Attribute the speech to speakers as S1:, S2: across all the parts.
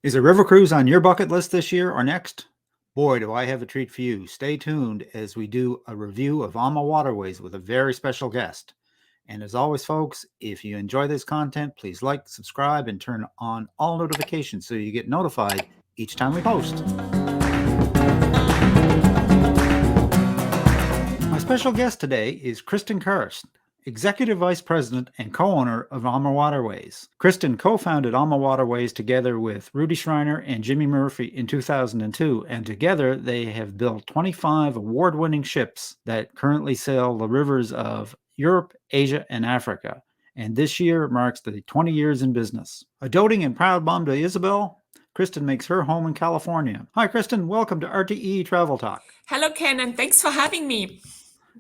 S1: Is a river cruise on your bucket list this year or next? Boy, do I have a treat for you. Stay tuned as we do a review of AmaWaterways with a very special guest. And as always, folks, if you enjoy this content, please like, subscribe, and turn on all notifications so you get notified each time we post. My special guest today is Kristin Karst, Executive Vice President and co-owner of AmaWaterways. Kristin co-founded AmaWaterways together with Rudi Schreiner and Jimmy Murphy in 2002, and together they have built 25 award-winning ships that currently sail the rivers of Europe, Asia, and Africa. And this year marks the 20 years in business. A doting and proud mom to Isabel, Kristin makes her home in California. Hi, Kristin. Welcome to RTE Travel Talk.
S2: Hello, Ken, and thanks for having me.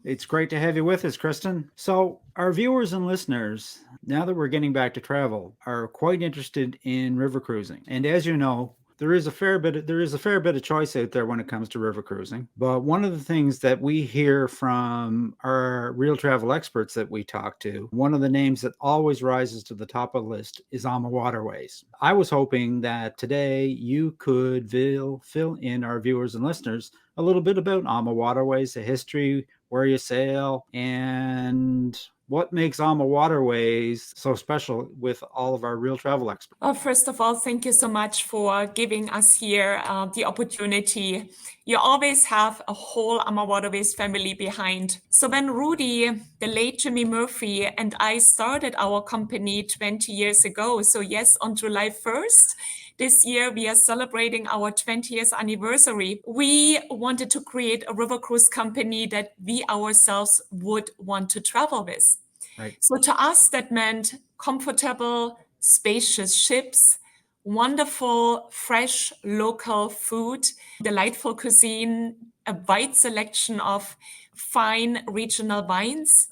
S1: It's great to have you with us, Kristin. So our viewers and listeners, now that we're getting back to travel, are quite interested in river cruising. And as you know, there is a fair bit of choice out there when it comes to river cruising. But one of the things that we hear from our real travel experts that we talk to, one of the names that always rises to the top of the list is AmaWaterways. I was hoping that today you could fill in our viewers and listeners a little bit about AmaWaterways, the history, where you sail, and what makes AmaWaterways so special with all of our real travel experts.
S2: Well, first of all, thank you so much for giving us here the opportunity. You always have a whole AmaWaterways family behind. So when Rudi, the late Jimmy Murphy, and I started our company 20 years ago, so yes, on July 1st, this year, we are celebrating our 20th anniversary. We wanted to create a river cruise company that we ourselves would want to travel with.
S1: Right.
S2: So to us, that meant comfortable, spacious ships, wonderful, fresh, local food, delightful cuisine, a wide selection of fine regional wines,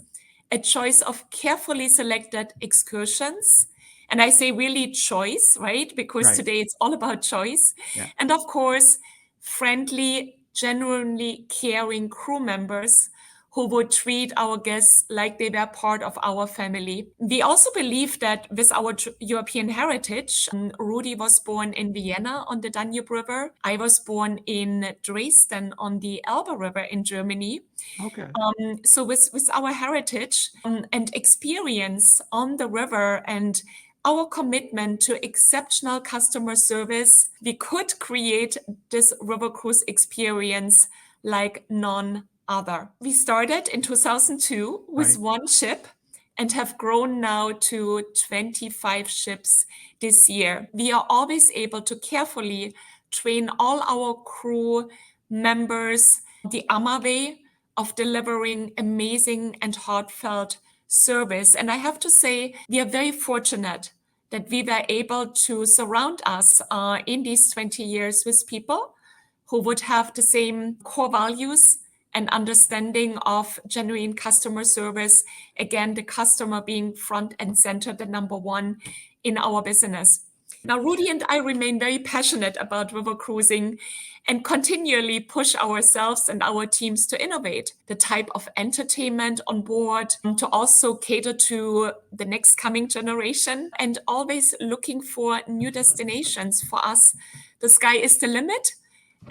S2: a choice of carefully selected excursions. And I say really choice, right? Because
S1: Right.
S2: today it's all about choice.
S1: Yeah.
S2: And of course, friendly, genuinely caring crew members who would treat our guests like they were part of our family. We also believe that with our European heritage, Rudi was born in Vienna on the Danube River. I was born in Dresden on the Elbe River in Germany.
S1: Okay.
S2: So with our heritage and experience on the river and our commitment to exceptional customer service, we could create this river cruise experience like none other. We started in 2002 with
S1: Right.
S2: one ship and have grown now to 25 ships this year. We are always able to carefully train all our crew members the Ama way of delivering amazing and heartfelt service. And I have to say, we are very fortunate that we were able to surround us in these 20 years with people who would have the same core values and understanding of genuine customer service. Again, the customer being front and center, the number one in our business. Now, Rudi and I remain very passionate about river cruising and continually push ourselves and our teams to innovate the type of entertainment on board, to also cater to the next coming generation, and always looking for new destinations. For us, the sky is the limit,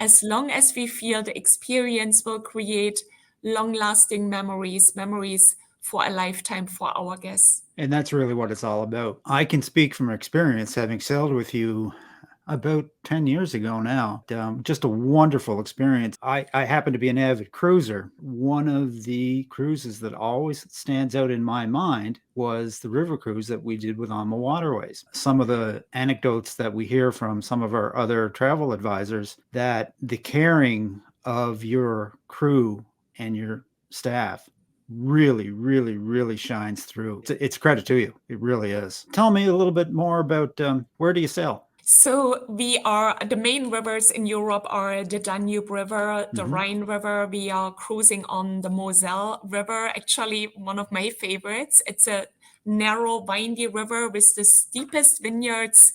S2: as long as we feel the experience will create long-lasting memories for a lifetime for our guests.
S1: And that's really what it's all about. I can speak from experience, having sailed with you about 10 years ago now. Just a wonderful experience. I happen to be an avid cruiser. One of the cruises that always stands out in my mind was the river cruise that we did with AmaWaterways. Some of the anecdotes that we hear from some of our other travel advisors, that the caring of your crew and your staff really shines through. It's credit to you. It really is. Tell me a little bit more about where do you sail?
S2: So the main rivers in Europe are the Danube River, the Rhine River. We are cruising on the Moselle River, actually one of my favorites. It's a narrow, windy river with the steepest vineyards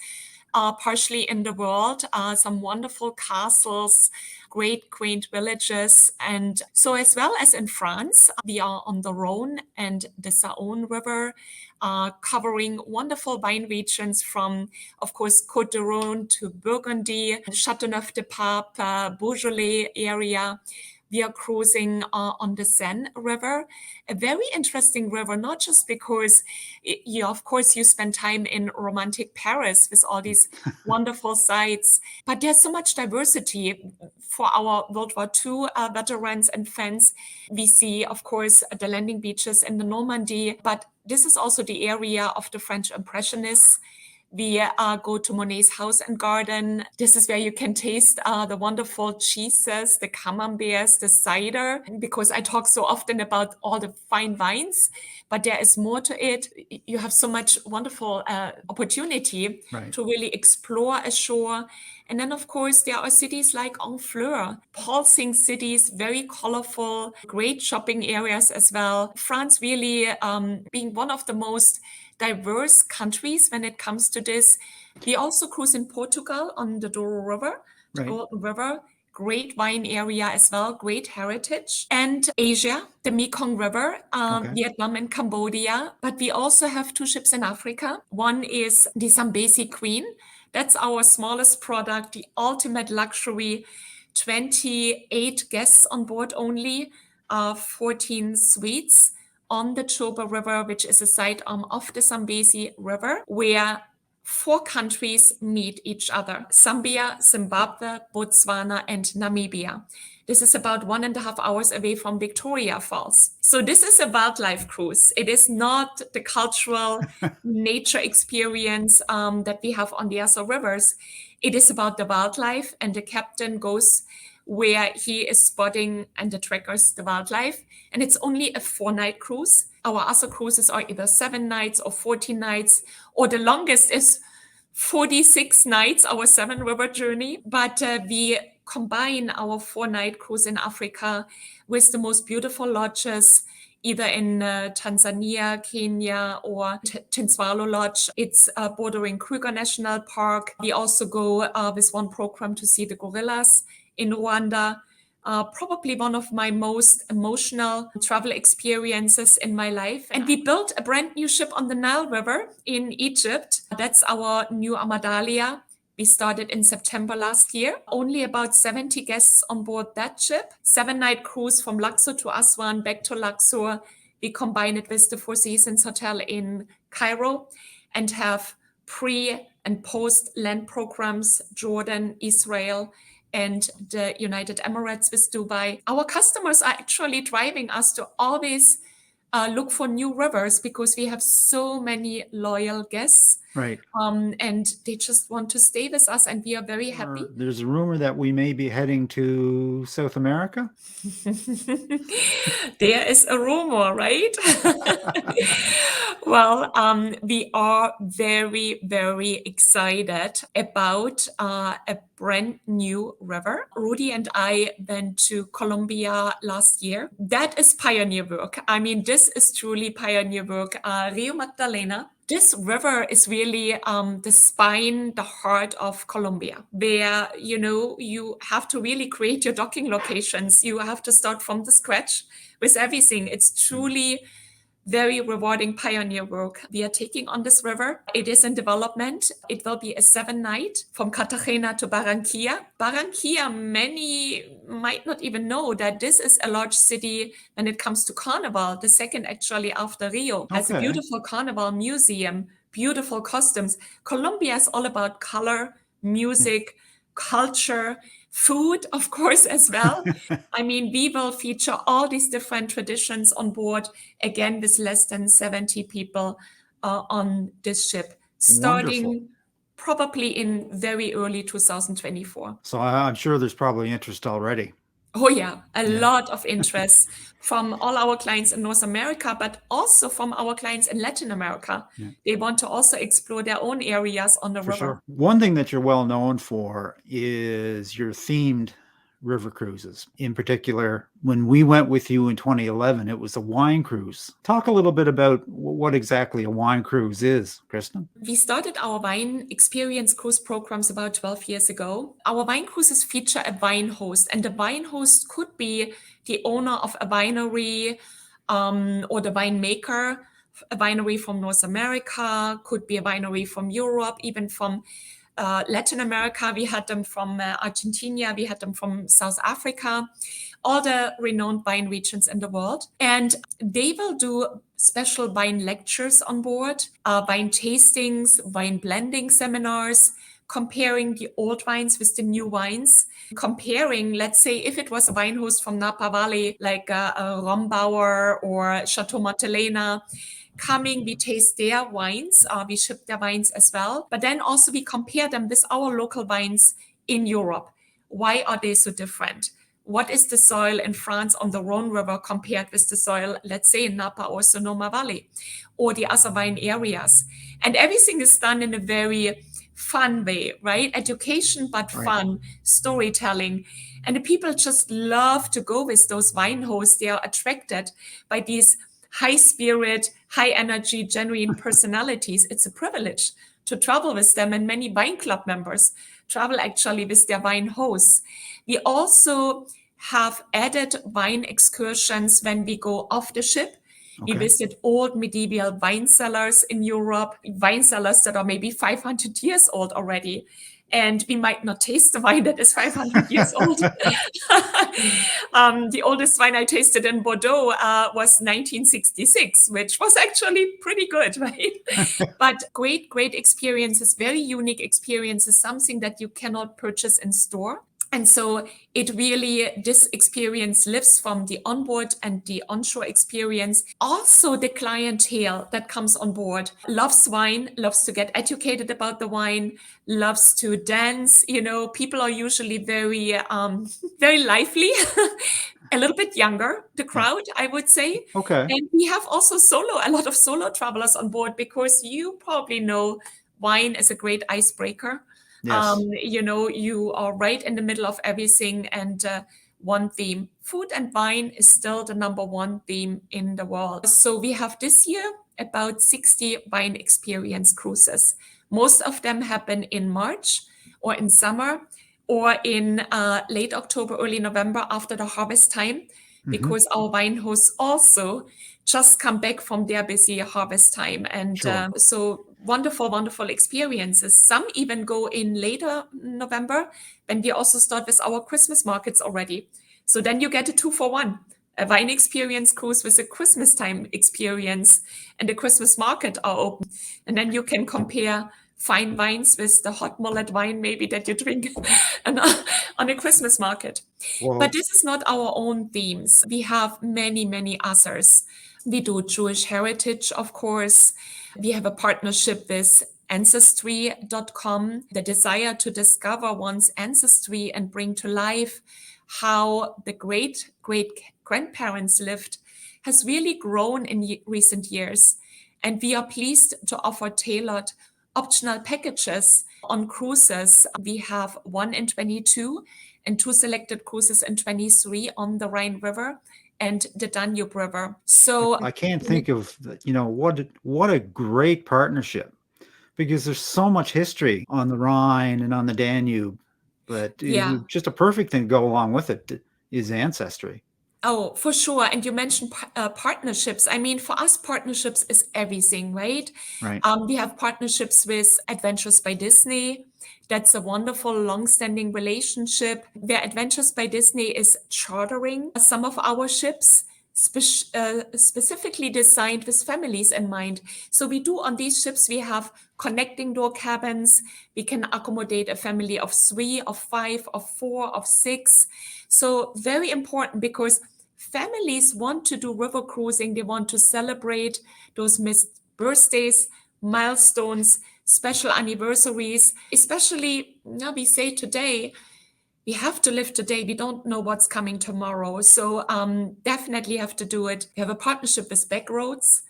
S2: partially in the world, some wonderful castles, great quaint villages. And so as well as in France, we are on the Rhone and the Saône River. covering wonderful wine regions from, of course, Côte d'Aron to Burgundy, Châteauneuf-du-Pape, Beaujolais area. We are cruising on the Seine River, a very interesting river, not just because, of course, you spend time in romantic Paris with all these wonderful sights, but there's so much diversity for our World War II veterans and fans. We see, of course, the landing beaches in the Normandy, but this is also the area of the French Impressionists. We go to Monet's House and Garden. This is where you can taste the wonderful cheeses, the camemberts, the cider, because I talk so often about all the fine wines, but there is more to it. You have so much wonderful opportunity to really explore ashore. And then, of course, there are cities like Honfleur, pulsing cities, very colorful, great shopping areas as well. France really being one of the most diverse countries when it comes to this. We also cruise in Portugal on the Douro River, the Golden River, great wine area as well, great heritage. And Asia, the Mekong River, Vietnam and Cambodia. But we also have 2 ships in Africa. One is the Zambezi Queen. That's our smallest product, the ultimate luxury, 28 guests on board only, 14 suites on the Chobe River, which is a side arm of the Zambezi River, where 4 countries meet each other: Zambia, Zimbabwe, Botswana, and Namibia. This is about 1.5 hours away from Victoria Falls. So this is a wildlife cruise. It is not the cultural nature experience that we have on the other rivers. It is about the wildlife, and the captain goes where he is spotting and the trackers the wildlife. And it's only a 4-night cruise. Our other cruises are either 7 nights or 14 nights, or the longest is 46 nights, our 7-river journey. But we combine our 4-night cruise in Africa with the most beautiful lodges, either in Tanzania, Kenya, or Tinswalo Lodge. It's bordering Kruger National Park. We also go with one program to see the gorillas in Rwanda. Probably one of my most emotional travel experiences in my life. And we built a brand new ship on the Nile River in Egypt. That's our new AmaDalia. We started in September last year. Only about 70 guests on board that ship. 7-night cruise from Luxor to Aswan, back to Luxor. We combine it with the Four Seasons Hotel in Cairo and have pre- and post-land programs, Jordan, Israel, and the United Emirates with Dubai. Our customers are actually driving us to always look for new rivers because we have so many loyal guests. And they just want to stay with us, and we are very happy.
S1: There's a rumor that we may be heading to South America.
S2: There is a rumor, right? Well, we are very, very excited about a brand new river. Rudi and I went to Colombia last year. That is pioneer work. I mean, this is truly pioneer work. Rio Magdalena. This river is really the spine, the heart of Colombia, where, you have to really create your docking locations. You have to start from the scratch with everything. It's truly very rewarding pioneer work we are taking on this river. It is in development. It will be a 7-night from Cartagena to Barranquilla. Barranquilla, many might not even know that this is a large city when it comes to carnival. The second actually after Rio has a beautiful carnival museum, beautiful costumes. Colombia is all about color, music, culture, food, of course, as well. I mean, we will feature all these different traditions on board, again, with less than 70 people on this ship, starting probably in very early 2024.
S1: So I'm sure there's probably interest already.
S2: Oh, yeah, a lot of interest from all our clients in North America, but also from our clients in Latin America. They want to also explore their own areas on the river.
S1: Sure. One thing that you're well known for is your themed river cruises. In particular, when we went with you in 2011, it was a wine cruise. Talk a little bit about what exactly a wine cruise is, Kristin.
S2: We started our wine experience cruise programs about 12 years ago. Our wine cruises feature a wine host, and the wine host could be the owner of a winery or the winemaker a winery from North America, could be a winery from Europe, even from Latin America. We had them from Argentina, we had them from South Africa, all the renowned wine regions in the world. And they will do special wine lectures on board, wine tastings, wine blending seminars, comparing the old wines with the new wines, comparing, let's say, if it was a wine host from Napa Valley, like a Rombauer or Chateau Montelena, coming, we taste their wines, we ship their wines as well, but then also we compare them with our local wines in Europe. Why are they so different? What is the soil in France on the Rhone River compared with the soil, let's say, in Napa or Sonoma Valley or the other wine areas? And everything is done in a very fun way, right? Education, but fun, storytelling. And the people just love to go with those wine hosts. They are attracted by these high spirit, high energy, genuine personalities. It's a privilege to travel with them, and many wine club members travel actually with their wine hosts. We also have added wine excursions when we go off the ship. We visit old medieval wine cellars in Europe, wine cellars that are maybe 500 years old already. And we might not taste the wine that is 500 years old. The oldest wine I tasted in Bordeaux was 1966, which was actually pretty good, right? But great, great experiences, very unique experiences, something that you cannot purchase in store. And so it really, this experience lives from the onboard and the onshore experience. Also, the clientele that comes on board loves wine, loves to get educated about the wine, loves to dance. You know, people are usually very, very lively, a little bit younger, the crowd, I would say.
S1: Okay.
S2: And we have also a lot of solo travelers on board, because you probably know wine is a great icebreaker.
S1: Yes.
S2: You know, you are right in the middle of everything, and one theme. Food and wine is still the number one theme in the world. So we have this year about 60 wine experience cruises. Most of them happen in March or in summer or in late October, early November after the harvest time, because our wine hosts also just come back from their busy harvest time. And so wonderful, wonderful experiences. Some even go in later November, when we also start with our Christmas markets already. So then you get a 2-for-1, a wine experience cruise with a Christmas time experience, and the Christmas market are open. And then you can compare fine wines with the hot mullet wine maybe that you drink on a Christmas market.
S1: Whoa.
S2: But this is not our own themes. We have many, many others. We do Jewish heritage, of course. We have a partnership with Ancestry.com, the desire to discover one's ancestry and bring to life how the great grandparents lived has really grown in recent years. And we are pleased to offer tailored optional packages on cruises. We have one in 22 and 2 selected cruises in 23 on the Rhine River and the Danube River. So
S1: I can't think of, what a great partnership, because there's so much history on the Rhine and on the Danube, but just a perfect thing to go along with it is Ancestry.
S2: Oh, for sure. And you mentioned partnerships. I mean, for us, partnerships is everything, right?
S1: Right.
S2: We have partnerships with Adventures by Disney. That's a wonderful, long-standing relationship where Adventures by Disney is chartering some of our ships, specifically designed with families in mind. So we do on these ships, we have connecting door cabins. We can accommodate a family of 3, of 5, of 4, of 6. So very important, because families want to do river cruising. They want to celebrate those missed birthdays, milestones, special anniversaries, especially now we say today, we have to live today. We don't know what's coming tomorrow. So definitely have to do it. We have a partnership with Backroads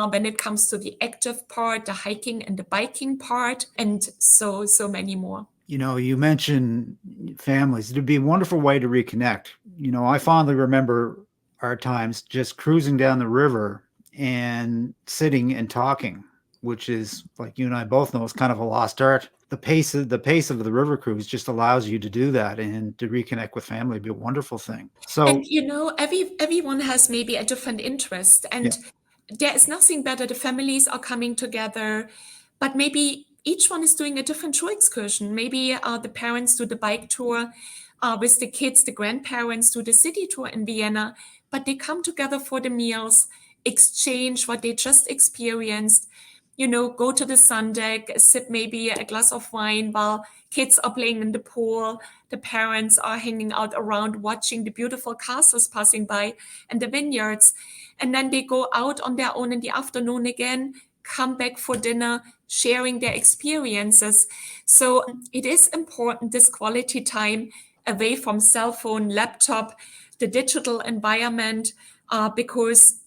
S2: when it comes to the active part, the hiking and the biking part, and so many more.
S1: You mentioned families. It'd be a wonderful way to reconnect. I fondly remember our times just cruising down the river and sitting and talking, which is, like you and I both know, is kind of a lost art. The pace of the river cruise just allows you to do that, and to reconnect with family would be a wonderful thing. So,
S2: and everyone has maybe a different interest, and there is nothing better. The families are coming together, but maybe each one is doing a different show excursion. Maybe the parents do the bike tour with the kids, the grandparents do the city tour in Vienna, but they come together for the meals, exchange what they just experienced, go to the sun deck, sip maybe a glass of wine while kids are playing in the pool. The parents are hanging out around watching the beautiful castles passing by and the vineyards. And then they go out on their own in the afternoon again, come back for dinner, sharing their experiences. So it is important, this quality time away from cell phone, laptop, the digital environment, because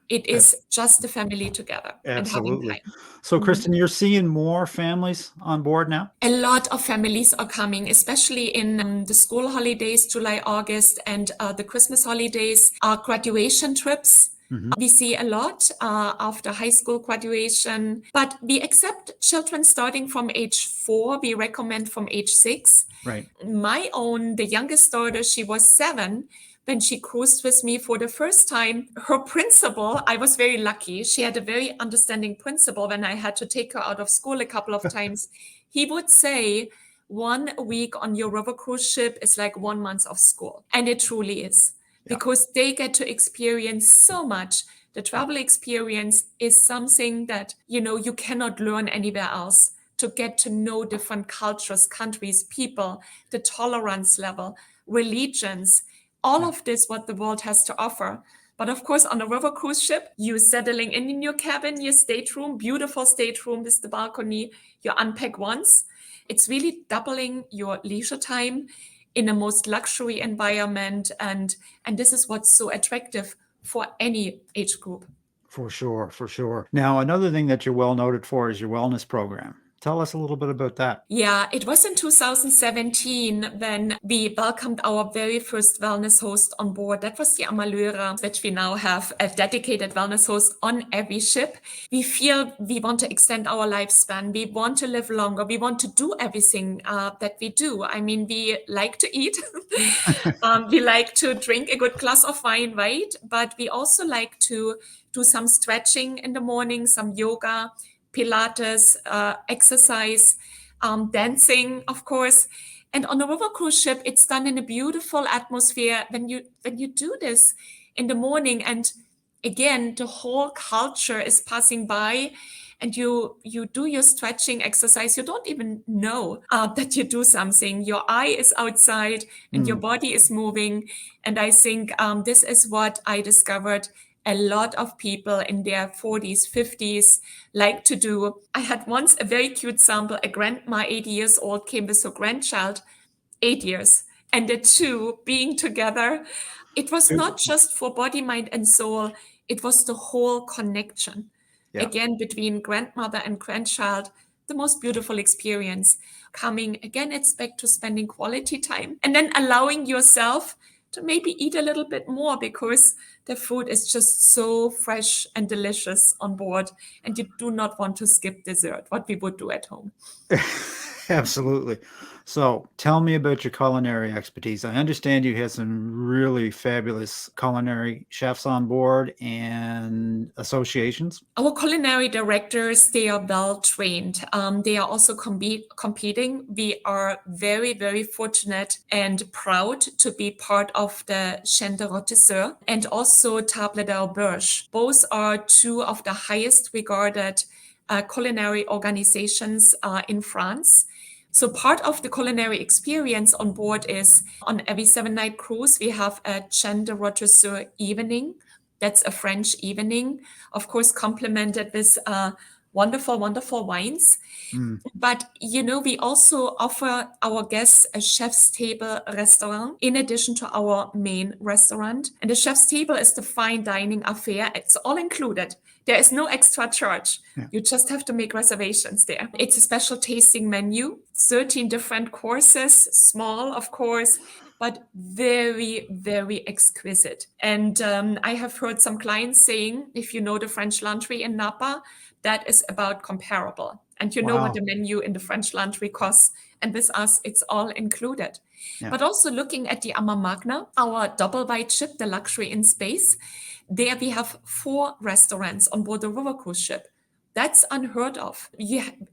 S2: it is just the family together and having
S1: Absolutely.
S2: time.
S1: So, Kristen, you're seeing more families on board now?
S2: A lot of families are coming, especially in the school holidays, July, August, and the Christmas holidays, graduation trips. We see a lot after high school graduation, but we accept children starting from age 4. We recommend from age 6.
S1: Right.
S2: The youngest daughter, she was 7 when she cruised with me for the first time. Her principal, I was very lucky. She had a very understanding principal when I had to take her out of school a couple of times. He would say, 1 week on your river cruise ship is like 1 month of school. And it truly is. Because they get to experience so much. The travel experience is something that, you cannot learn anywhere else. To get to know different cultures, countries, people, the tolerance level, religions, all of this, what the world has to offer. But of course, on a river cruise ship, you're settling in your cabin, your stateroom, beautiful stateroom with the balcony, you unpack once. It's really doubling your leisure time in a most luxury environment. And this is what's so attractive for any age group.
S1: For sure, for sure. Now, another thing that you're well noted for is your wellness program. Tell us a little bit about that.
S2: Yeah, it was in 2017 when we welcomed our very first wellness host on board. That was the AmaLaura, which we now have a dedicated wellness host on every ship. We feel we want to extend our lifespan. We want to live longer. We want to do everything that we do. I mean, we like to eat. We like to drink a good glass of wine, right? But we also like to do some stretching in the morning, some yoga, Pilates, exercise, dancing, of course. And on a river cruise ship, it's done in a beautiful atmosphere when you do this in the morning. And again, the whole culture is passing by and you do your stretching exercise. You don't even know that you do something. Your eye is outside and your body is moving. And I think this is what I discovered a lot of people in their 40s, 50s like to do. I had once a very cute sample. A grandma, 80 years old, came with her grandchild, 8 years. And the two being together, it was not just for body, mind, and soul. It was the whole connection.
S1: Yeah.
S2: Again, between grandmother and grandchild, the most beautiful experience. Coming, again, it's back to spending quality time and then allowing yourself to maybe eat a little bit more because the food is just so fresh and delicious on board and you do not want to skip dessert, what we would do at home.
S1: Absolutely. So tell me about your culinary expertise. I understand you had some really fabulous culinary chefs on board and associations.
S2: Our culinary directors, they are well trained. They are also competing. We are very, very fortunate and proud to be part of the Chaîne de Rôtisseurs and also Table d'Auberge. Both are two of the highest regarded culinary organizations in France. So part of the culinary experience on board is on every 7-night cruise, we have a Chaîne de Rôtisseurs evening. That's a French evening, of course, complemented with wonderful, wonderful wines. But, we also offer our guests a chef's table restaurant in addition to our main restaurant. And the chef's table is the fine dining affair. It's all included. There is no extra charge. Yeah. You just have to make reservations there. It's a special tasting menu, 13 different courses, small, of course, but very, very exquisite. And I have heard some clients saying, if you know the French Laundry in Napa, that is about comparable. And you know what the menu in the French Laundry costs And with us, it's all included.
S1: Yeah.
S2: But also looking at the AmaMagna, our double wide ship, the luxury in space, there we have 4 restaurants on board the river cruise ship. That's unheard of.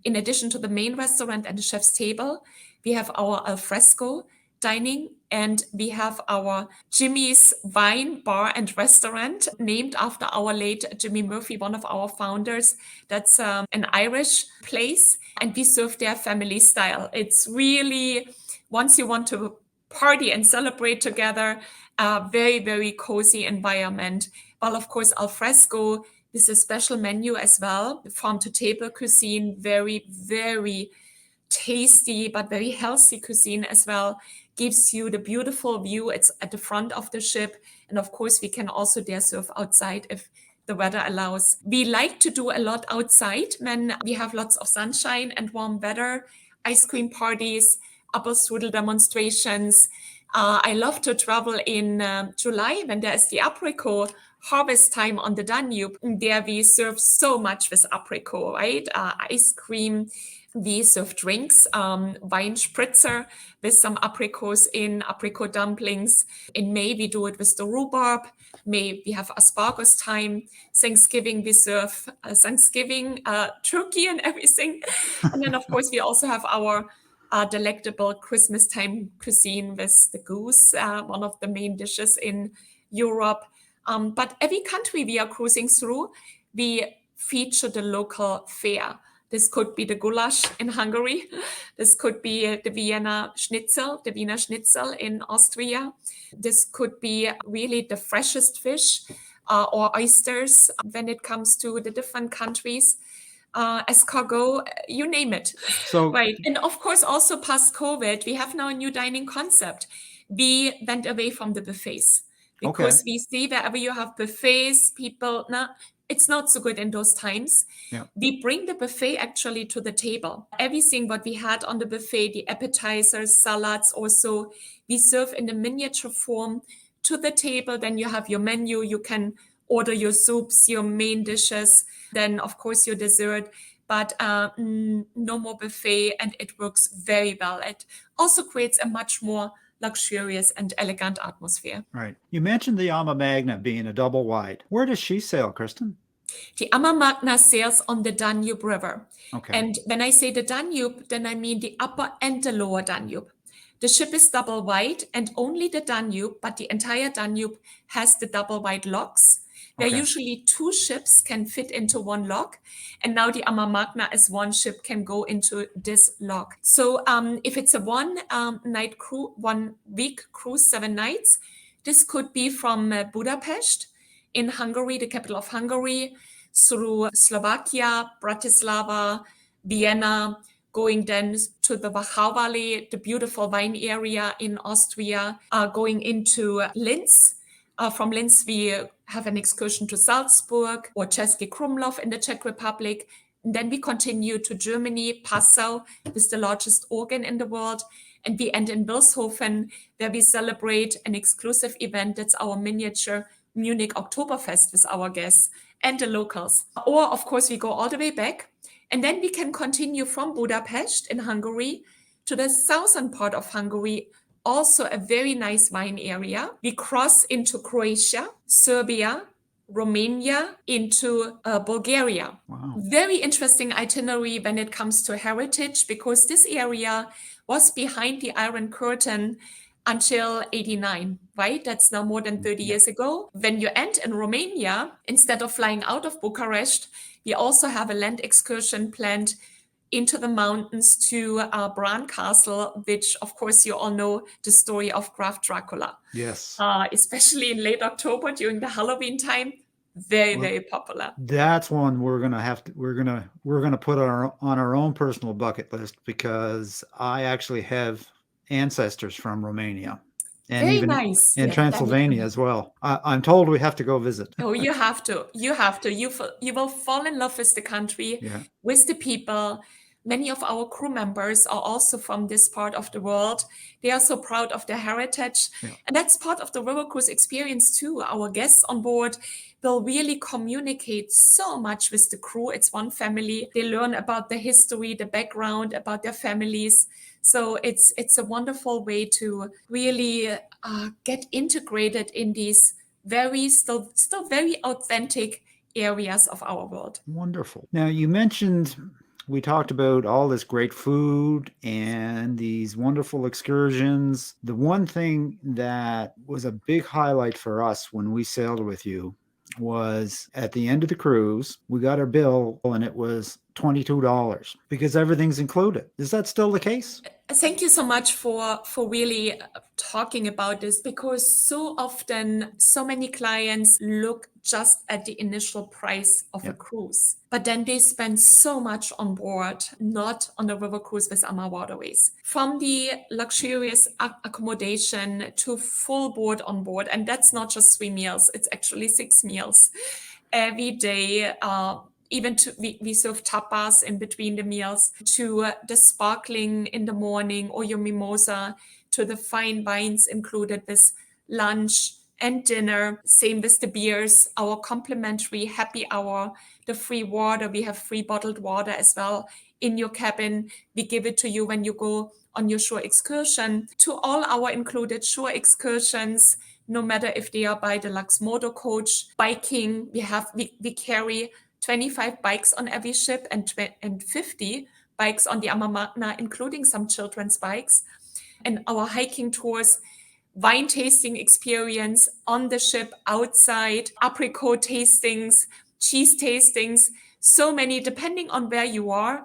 S2: In addition to the main restaurant and the chef's table, we have our alfresco dining, and we have our Jimmy's Wine Bar and Restaurant, named after our late Jimmy Murphy, one of our founders. That's an Irish place, and we serve their family style. It's really, once you want to party and celebrate together, a very, very cozy environment. Well, of course, alfresco is a special menu as well, farm to table cuisine, very, very tasty but very healthy cuisine as well. Gives you the beautiful view. It's at the front of the ship, and of course we can also there serve outside if the weather allows. We like to do a lot outside when we have lots of sunshine and warm weather. Ice cream parties, apple strudel demonstrations. I love to travel in July when there is the apricot harvest time on the Danube. There we serve so much with apricot, right? Ice cream. We serve drinks, wine spritzer with some apricots in, apricot dumplings. In May, we do it with the rhubarb. May, we have asparagus time. Thanksgiving, we serve Thanksgiving turkey and everything. And then, of course, we also have our delectable Christmas time cuisine with the goose, one of the main dishes in Europe. But every country we are cruising through, we feature the local fare. This could be the goulash in Hungary. This could be the Wiener Schnitzel in Austria. This could be really the freshest fish or oysters when it comes to the different countries. Escargot, you name it.
S1: So,
S2: right. And of course, also past COVID, we have now a new dining concept. We went away from the buffets because we see wherever you have buffets, people, it's not so good in those times.
S1: Yeah.
S2: We bring the buffet actually to the table. Everything what we had on the buffet, the appetizers, salads, also we serve in the miniature form to the table. Then you have your menu. You can order your soups, your main dishes, then of course your dessert, but no more buffet, and it works very well. It also creates a much more luxurious and elegant atmosphere.
S1: Right. You mentioned the AmaMagna being a double wide. Where does she sail, Kristen?
S2: The AmaMagna sails on the Danube River.
S1: Okay.
S2: And when I say the Danube, then I mean the upper and the lower Danube. The ship is double wide, and only the Danube, but the entire Danube has the double wide locks, where usually 2 ships can fit into one lock. And now the AmaMagna as one ship can go into this lock. So if it's a 1 week cruise, 7 nights, this could be from Budapest in Hungary, the capital of Hungary, through Slovakia, Bratislava, Vienna, going then to the Wachau Valley, the beautiful wine area in Austria, going into Linz. From Linz, we have an excursion to Salzburg or Český Krumlov in the Czech Republic. And then we continue to Germany, Passau, with the largest organ in the world. And we end in Wilshofen, where we celebrate an exclusive event. That's our miniature Munich Oktoberfest with our guests and the locals. Or, of course, we go all the way back. And then we can continue from Budapest in Hungary to the southern part of Hungary, also a very nice wine area. We cross into Croatia, Serbia, Romania, into Bulgaria.
S1: Wow.
S2: Very interesting itinerary when it comes to heritage, because this area was behind the Iron Curtain until 89, right? That's now more than 30 years ago. When you end in Romania, instead of flying out of Bucharest, we also have a land excursion planned into the mountains to Bran Castle, which of course you all know the story of Graf Dracula.
S1: Yes.
S2: Especially in late October during the Halloween time. Very popular.
S1: That's one we're gonna put on our own personal bucket list, because I actually have ancestors from Romania, and
S2: Very
S1: even
S2: nice.
S1: in Transylvania as well. I'm told we have to go visit.
S2: Oh, you have to. You will fall in love with the country, with the people. Many of our crew members are also from this part of the world. They are so proud of their heritage.
S1: Yeah.
S2: And that's part of the river cruise experience too. Our guests on board will really communicate so much with the crew. It's one family. They learn about the history, the background, about their families. So it's a wonderful way to really get integrated in these still very authentic areas of our world.
S1: Wonderful. Now, you mentioned we talked about all this great food and these wonderful excursions. The one thing that was a big highlight for us when we sailed with you was at the end of the cruise, we got our bill and it was $22 because everything's included. Is that still the case?
S2: Thank you so much for really talking about this, because so often so many clients look just at the initial price of a cruise, but then they spend so much on board, not on the river cruise with AmaWaterways. From the luxurious accommodation to full board on board, and that's not just 3 meals, it's actually 6 meals every day. Even we serve tapas in between the meals, to the sparkling in the morning or your mimosa, to the fine wines included with lunch and dinner. Same with the beers, our complimentary happy hour, the free water. We have free bottled water as well in your cabin. We give it to you when you go on your shore excursion. To all our included shore excursions, no matter if they are by deluxe motor coach, biking, we carry 25 bikes on every ship and 50 bikes on the AmaMagna, including some children's bikes. And our hiking tours, wine tasting experience on the ship, outside, apricot tastings, cheese tastings, so many, depending on where you are,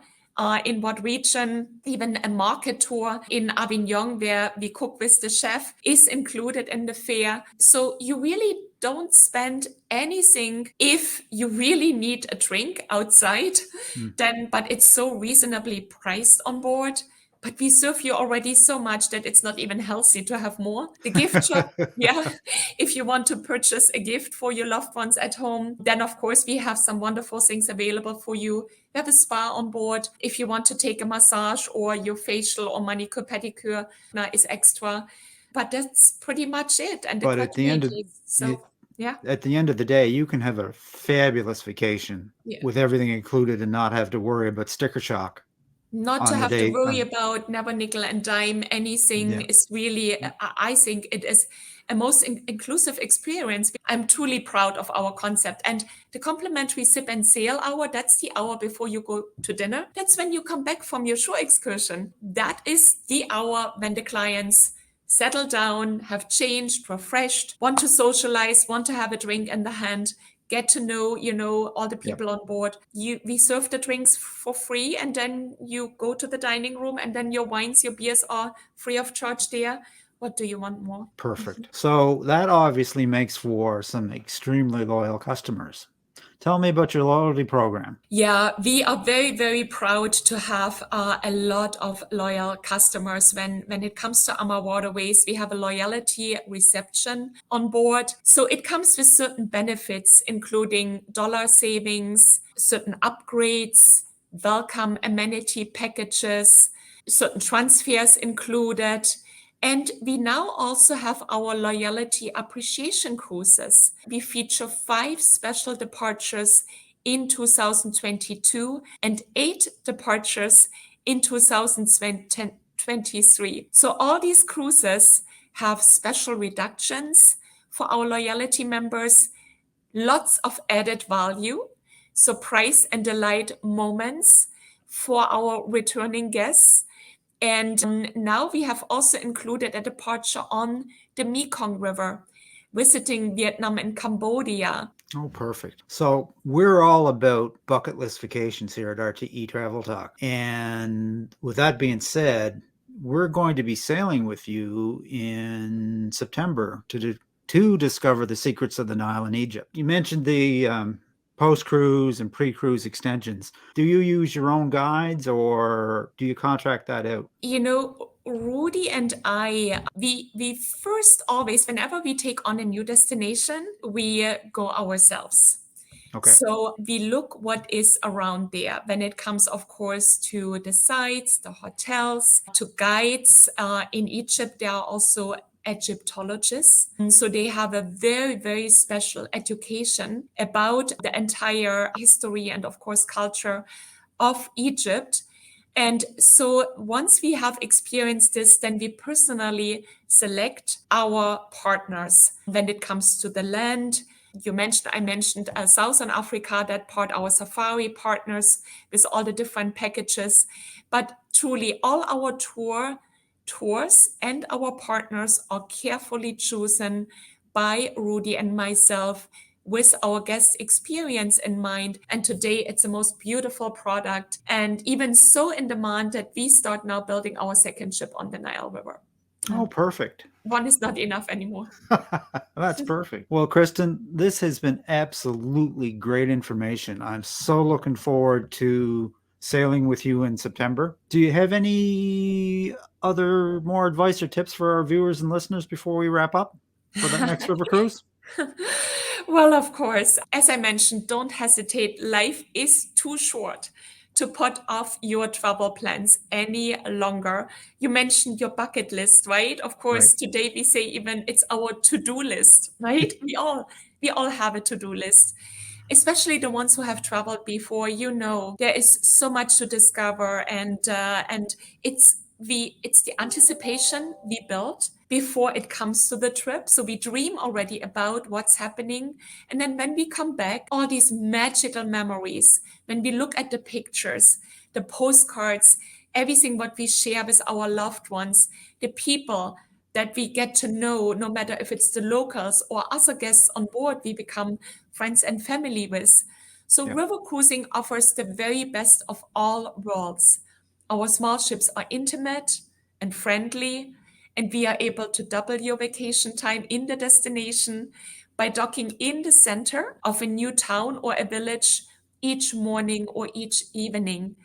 S2: in what region. Even a market tour in Avignon where we cook with the chef is included in the fare. So you really don't spend anything. If you really need a drink outside, but it's so reasonably priced on board. But we serve you already so much that it's not even healthy to have more. The gift shop, if you want to purchase a gift for your loved ones at home, then of course we have some wonderful things available for you. We have a spa on board. If you want to take a massage or your facial or manicure pedicure, is extra. But that's pretty much it. And the
S1: But at the end of at the end of the day, you can have a fabulous vacation with everything included and not have to worry about sticker shock.
S2: Not to have to worry about never nickel and dime anything. Is really, I think it is a most inclusive experience. I'm truly proud of our concept. And the complimentary sip and sail hour, that's the hour before you go to dinner. That's when you come back from your shore excursion. That is the hour when the clients settle down, have changed, refreshed, want to socialize, want to have a drink in the hand, get to know, all the people on board. We serve the drinks for free, and then you go to the dining room, and then your wines, your beers are free of charge there. What do you want more?
S1: Perfect. So that obviously makes for some extremely loyal customers. Tell me about your loyalty program.
S2: Yeah, we are very, very proud to have a lot of loyal customers. When it comes to AmaWaterways, we have a loyalty reception on board. So it comes with certain benefits, including dollar savings, certain upgrades, welcome amenity packages, certain transfers included. And we now also have our loyalty appreciation cruises. We feature 5 special departures in 2022 and 8 departures in 2023. So all these cruises have special reductions for our loyalty members, lots of added value, so price and delight moments for our returning guests. And now we have also included a departure on the Mekong River, visiting Vietnam and Cambodia.
S1: Oh, perfect. So we're all about bucket list vacations here at RTE Travel Talk. And with that being said, we're going to be sailing with you in September to discover the secrets of the Nile in Egypt. You mentioned the post-cruise and pre-cruise extensions. Do you use your own guides or do you contract that out?
S2: Rudi and I, we first always, whenever we take on a new destination, we go ourselves.
S1: Okay.
S2: So we look what is around there when it comes, of course, to the sites, the hotels, to guides. In Egypt, there are also Egyptologists. And so they have a very, very special education about the entire history and, of course, culture of Egypt. And so once we have experienced this, then we personally select our partners when it comes to the land. I mentioned Southern Africa, that part, our safari partners with all the different packages. But truly, all our tours and our partners are carefully chosen by Rudi and myself with our guest experience in mind. And today it's the most beautiful product, and even so in demand that we start now building our second ship on the Nile River.
S1: Oh, perfect.
S2: One is not enough anymore.
S1: That's perfect. Well, Kristen, this has been absolutely great information. I'm so looking forward to sailing with you in September. Do you have any other more advice or tips for our viewers and listeners before we wrap up for that next river cruise?
S2: Well, of course, as I mentioned, don't hesitate. Life is too short to put off your travel plans any longer. You mentioned your bucket list, right? Of course,
S1: Right.
S2: today we say even it's our to-do list, right? We all have a to-do list. Especially the ones who have traveled before, there is so much to discover, and it's the anticipation we build before it comes to the trip. So we dream already about what's happening. And then when we come back, all these magical memories, when we look at the pictures, the postcards, everything what we share with our loved ones, the people that we get to know, no matter if it's the locals or other guests on board, we become friends and family with. So
S1: Yeah.
S2: river cruising offers the very best of all worlds. Our small ships are intimate and friendly, and we are able to double your vacation time in the destination by docking in the center of a new town or a village each morning or each evening.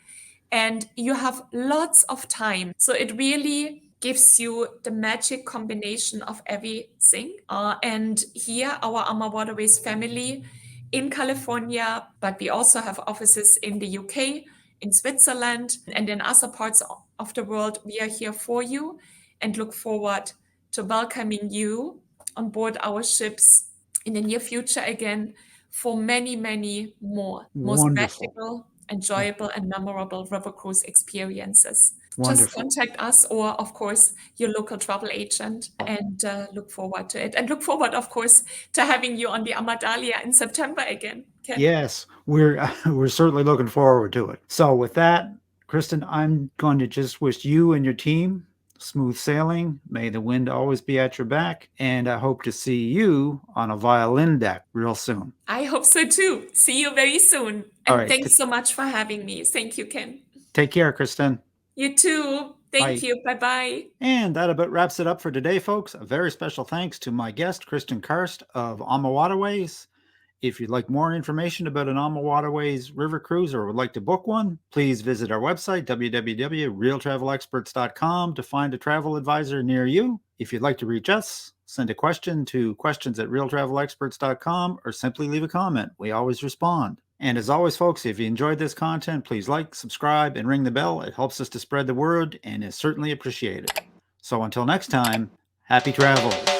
S2: And you have lots of time. So it really gives you the magic combination of everything. And here, our AmaWaterways family in California, but we also have offices in the UK, in Switzerland, and in other parts of the world. We are here for you and look forward to welcoming you on board our ships in the near future again for many, many more most
S1: Wonderful.
S2: magical, enjoyable, and memorable river cruise experiences. Just
S1: Wonderful.
S2: contact us or, of course, your local travel agent, and look forward to it. And look forward, of course, to having you on the AmaDalia in September again, Ken.
S1: Yes, we're certainly looking forward to it. So with that, Kristen, I'm going to just wish you and your team smooth sailing. May the wind always be at your back, and I hope to see you on a violin deck real soon.
S2: I hope so too. See you very soon.
S1: All
S2: And
S1: right,
S2: thanks so much for having me. Thank you, Ken.
S1: take care, Kristen.
S2: You too. Thank
S1: Bye.
S2: you. Bye-bye.
S1: And that about wraps it up for today, folks. A very special thanks to my guest, Kristin Karst of AmaWaterways. If you'd like more information about an AmaWaterways river cruise or would like to book one, please visit our website, www.realtravelexperts.com, to find a travel advisor near you. If you'd like to reach us, send a question to questions@realtravelexperts.com or simply leave a comment. We always respond. And as always, folks, if you enjoyed this content, please like, subscribe, and ring the bell. It helps us to spread the word and is certainly appreciated. So until next time, happy travels.